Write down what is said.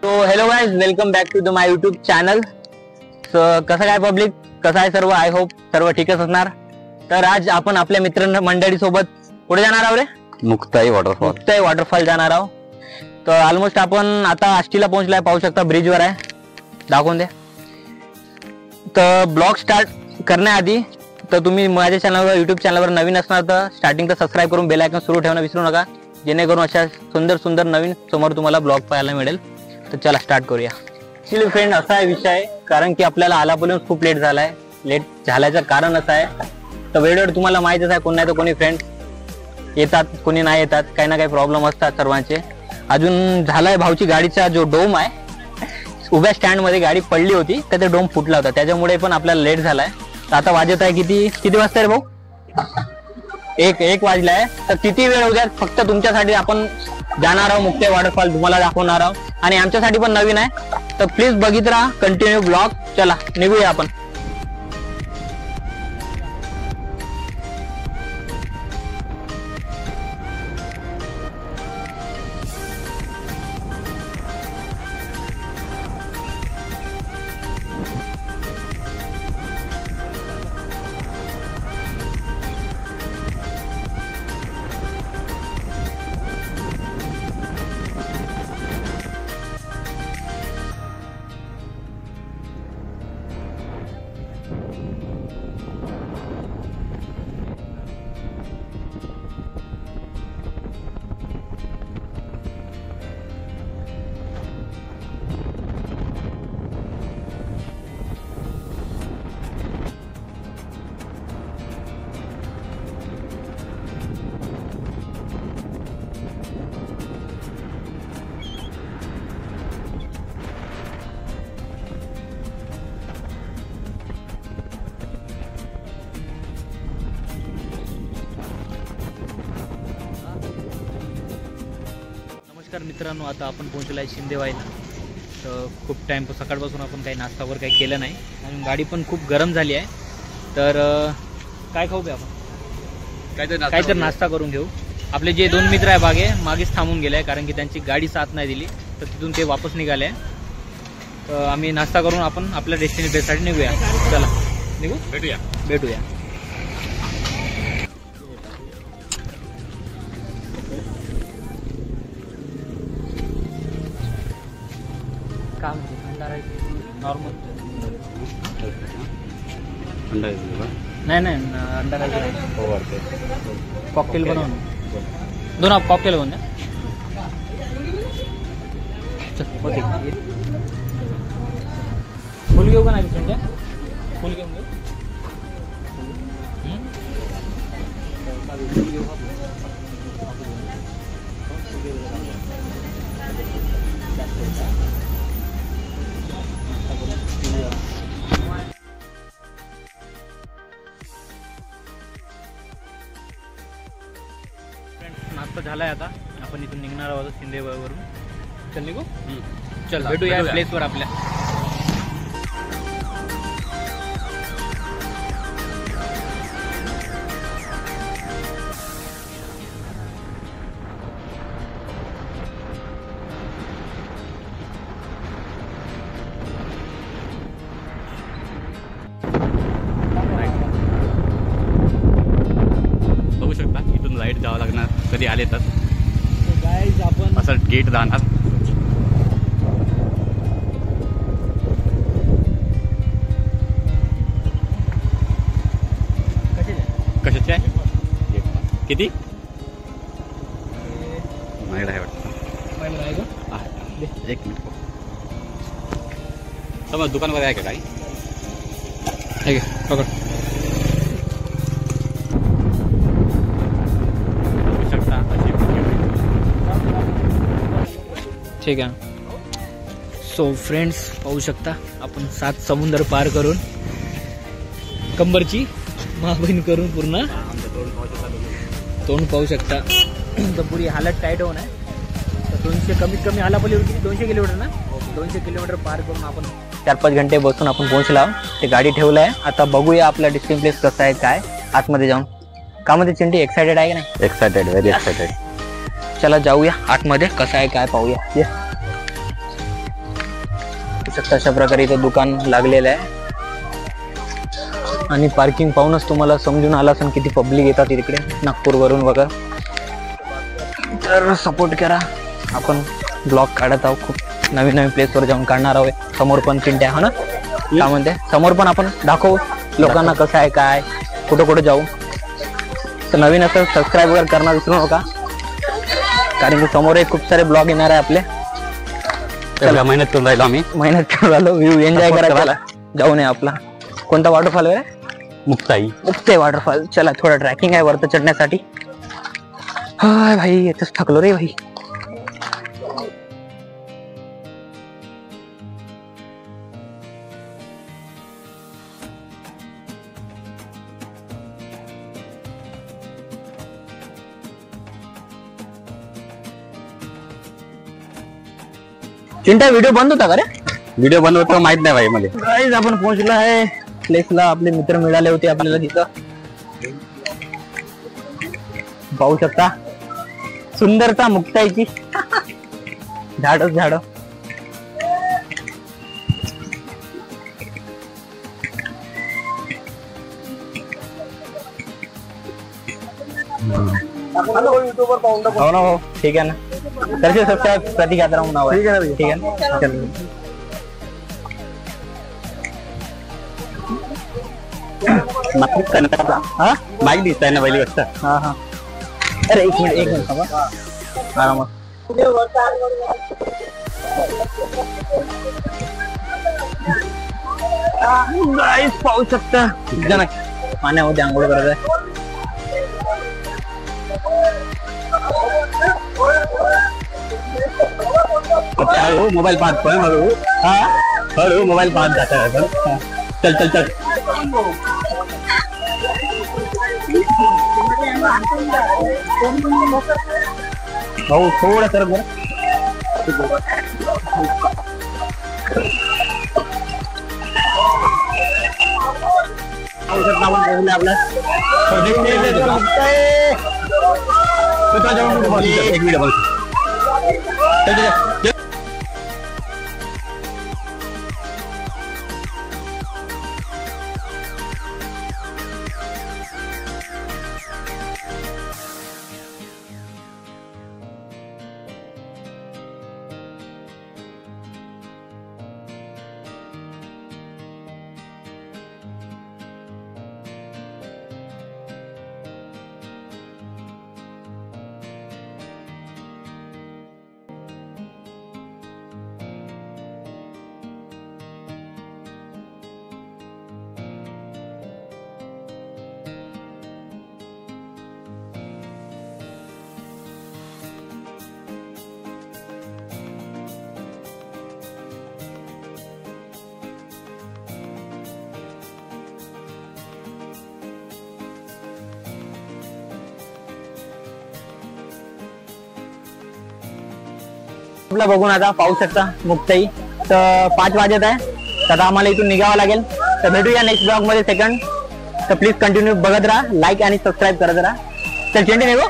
तो hello guys, welcome back to the my YouTube channel. कसं काय पब्लिक, कसं आहे सर्व? आय होप सर्व ठीकच असणार. तर आज आपण आपल्या मित्र मंडळी सोबत कुठे जाणार आहोत रे? मुक्ताई वॉटरफॉल जाणार आहोत. तर ऑलमोस्ट आपण आता आष्टीला पोहोचलाय. पाहू शकता ब्रिजवर आहे, दाखवून दे. तर ब्लॉग स्टार्ट करण्याआधी तर तुम्ही माझ्या चॅनलवर यूट्यूब चॅनलवर नवीन असणार तर स्टार्टिंगला सबस्क्राईब करून बेल आयकॉन सुरू ठेवणं विसरू नका, जेणेकरून अशा सुंदर सुंदर नवीन समोर तुम्हाला ब्लॉग पाहायला मिळेल. तर चला स्टार्ट करूया. ऍक्च्युली फ्रेंड, असा आहे विषय, कारण की आपल्याला आलापल्यून खूप लेट झालाय. लेट झाल्याचं कारण असं आहे, तर वेळेवर तुम्हाला माहितच आहे, कोणी नाही तर कोणी फ्रेंड येतात, कोणी नाही येतात, काही ना काही प्रॉब्लेम असतात सर्वांचे. अजून झालाय भाऊची गाडीचा जो डोम आहे, उभ्या स्टँड मध्ये गाडी पडली होती तर ते डोम फुटला होता, त्याच्यामुळे पण आपल्याला लेट झालाय. तर आता वाजत आहे किती वाजता रे भाऊ? एक वाजलाय. तर किती वेळ होऊ द्या, फक्त तुमच्यासाठी आपण जाणार आहोत मुक्ताई वॉटरफॉल, तुम्हाला दाखवणार आहोत. आणि आमच्यासाठी पण नवीन आहे, तर प्लीज बघित राहा कंटिन्यू ब्लॉग. चला निघूया आपण. नमस्कार मित्रांनो, आता आपण पोहोचलो आहे शिंदेवाईला. तर खूप टाइम सकाळपासून आपण काही नाश्ता वगैरे काही केलं नाही आणि गाडी पण खूप गरम झाली आहे. तर काय खाऊ बे आपण? काय तर नाश्ता करून घेऊ. आपले जे 2 मित्र आहे मागेच थांबून गेले आहे, कारण की त्यांची गाडी साथ नाही दिली, तर तिथून ते वापस निघाले. तर आम्ही नाश्ता करून आपण आपल्या डेस्टिनेशनसाठी निघूया. चला निघू, भेटूया. काम नॉर्मल नाही अंडा कॉकटेल बनवून 2 कॉकटेल बनवून फुल घेऊ का नाही? फुल घेऊन घेऊ. नाश्ता झालाय. आता आपण इथून निघणार आहोत शिंदेवाईवरून. चल निघू. चल भेटूया या प्लेसवर आपल्या. बघू शकता, इथून लाईट जावं लागणार कधी आले तर. गाईज आपण असं गेट जाणार. कशाचे आहे? किती माहीत आहे वाटतं. एक मिनिट, समज दुकानवर आहे का काही? पकड. ठीक आहे. सो फ्रेंड्स, पाहू शकता आपण 7 समुद्र पार करून, कंबरची मागणी करून पूर्ण तोंड पाहू शकता. तर पुरी हालत टाईट होऊन आहे. तर 200 कमीत कमी आलापल्ली 200 किलोमीटर ना, 200 किलोमीटर पार करून आपण 4-5 घंटे बसून आपण पोहोचला. ते गाडी ठेवलं आहे. आता बघूया आपला डिस्टिंग प्लेस कसं आहे, काय आतमध्ये जाऊन. का मध्ये चिंटी एक्साइटेड आहे की नाही? Excited, very excited. चला जाऊया आतमध्ये, कसं आहे काय पाहूया. शकता अशा प्रकारे इथं दुकान लागलेलं आहे आणि पार्किंग पाहूनच तुम्हाला समजून आला असेल किती पब्लिक येतात तिकडे नागपूरवरून वगैरे. तर सपोर्ट करा. आपण ब्लॉग काढत आहोत, खूप नवीन नवीन प्लेसवर जाऊन काढणार आहोत. समोर पण चिंट्या हा ना काय म्हणते, समोर पण आपण दाखवू लोकांना कसं आहे काय कुठं कुठं जाऊ. तर नवीन असं सबस्क्राईब वगैरे करणं विसरू नका, कारण की समोर खूप सारे ब्लॉग येणार आहे आपले. चला मेहनत करून राहिलो आम्ही, मेहनत करून राहिलो. व्ह्यू एन्जॉय करायला जाऊ नये. आपला कोणता वॉटरफॉल आहे? मुक्ताई वॉटरफॉल. चला थोडं ट्रॅकिंग आहे वरती चढण्यासाठी. हाय भाई येतच थकलो रे भाई. चिंटा व्हिडिओ बंद होता का रे? व्हिडिओ बंद होतो माहित नाही भाई मला. गाईज आपण पोहोचलो आहे प्लेसला. आपले मित्र मिळाले होते आपल्याला तिथं. पाहू शकता सुंदरता मुक्ताईची. झाडच झाड. हो ना हो ठीक आहे ना. दर्शन सबस्क्राईब प्रतीक यात्रा नाव आहे. ठीक आहे ना चल. माईक दिसताय ना पहिली गोष्ट. हा हा. अरे एक मिनिट थांबा. आरामात. गाईस पाहू शकता जण पाण्यामध्ये आंघोळ करत आहे. मोबाईल पाहत पण हळू मोबाईल पाहत जात आहे. चल चल चल. हो थोडं सर बरं. एक मिनिट. आपला बघून आता पाहू शकता मुक्ताई. तर 5 वाजत आहे. तर आता आम्हाला इथून निघावं लागेल. तर भेटूया नेक्स्ट ब्लॉग मध्ये सेकंड. तर प्लीज कंटिन्यू बघत राहा. लाईक आणि सबस्क्राईब करत राहा. चल चेंडी निघू.